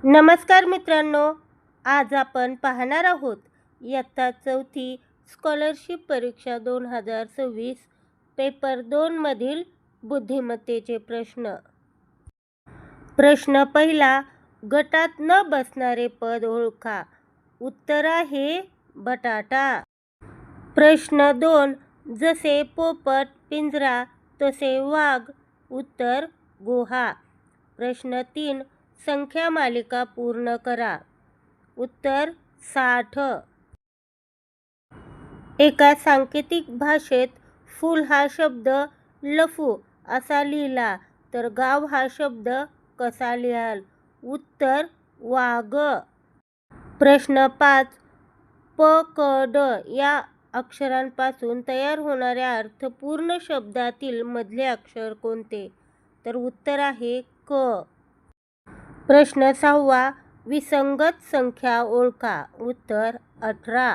नमस्कार मित्रांनो, आज आपण पाहणार आहोत इयत्ता 4थी स्कॉलरशिप परीक्षा 2026 पेपर 2 मधील बुद्धिमत्तेचे प्रश्न. प्रश्न पहिला, गटात न बसणारे पद ओळखा. उत्तर आहे बटाटा. प्रश्न 2, जसे पोपट पिंजरा तसे वाघ. उत्तर गुहा. प्रश्न 3, संख्या मालिका पूर्ण करा. उत्तर 60. एका सांकेतिक भाषेत फूल हा शब्द लफू असा लिहिला तर गाव हा शब्द कसा लिहाल? उत्तर वाघ. प्रश्न 5, प, क, ड या अक्षरांपासून तयार होणाऱ्या अर्थपूर्ण शब्दातील मधले अक्षर कोणते? तर उत्तर आहे क. प्रश्न 6, विसंगत संख्या ओळखा. उत्तर 18.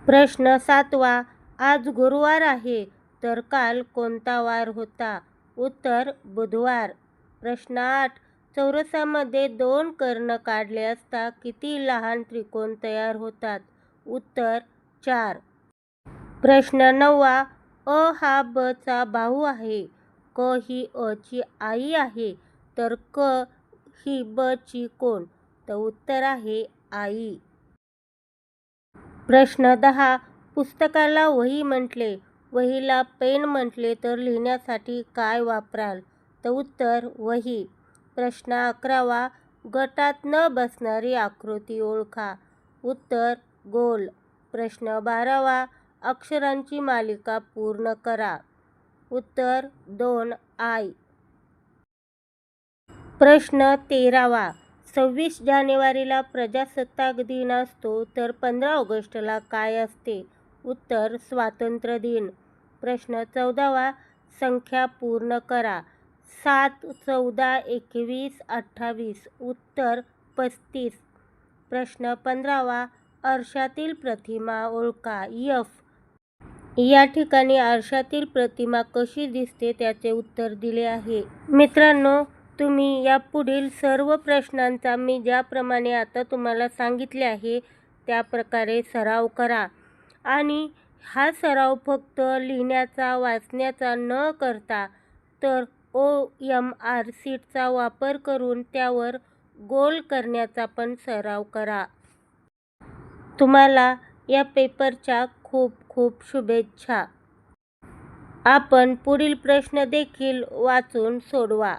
प्रश्न 7, आज गुरुवार आहे तर काल कोणता वार होता? उत्तर बुधवार. प्रश्न 8, चौरसामध्ये 2 कर्ण काढले असता किती लहान त्रिकोण तयार होतात? उत्तर 4. प्रश्न 9, अ हा ब चा भाऊ आहे, क ही अ ची आई आहे तर क ही ब ची कोण? तर उत्तर आहे आई. प्रश्न 10, पुस्तकाला वही म्हटले, वहीला पेन म्हटले तर लिहिण्यासाठी काय वापराल? तर उत्तर वही. प्रश्न 11, गटात न बसणारी आकृती ओळखा. उत्तर गोल. प्रश्न 12, अक्षरांची मालिका पूर्ण करा. उत्तर 2 आय. प्रश्न 13, 26 जानेवारीला प्रजासत्ताक दिन असतो तर 15 ऑगस्टला काय असते? उत्तर स्वातंत्र्य दिन. प्रश्न 14, संख्या पूर्ण करा. 7, 14, 21, 28. उत्तर 35. प्रश्न 15, आरशातील प्रतिमा ओळखा. एफ. या ठिकाणी आरशातील प्रतिमा कशी दिसते त्याचे उत्तर दिले आहे. मित्रांनो, तुम्ही या पुढील सर्व प्रश्नांचा मी ज्याप्रमाणे आता तुम्हाला सांगितले आहे त्या प्रकारे सराव करा आणि हा सराव फक्त लिहिण्याचा वाचण्याचा न करता तर OMR शीटचा वापर करून त्यावर गोल करण्याचा पण सराव करा. तुम्हाला या पेपरच्या खूप खूप शुभेच्छा. आपण पुढील प्रश्न देखील वाचून सोडवा.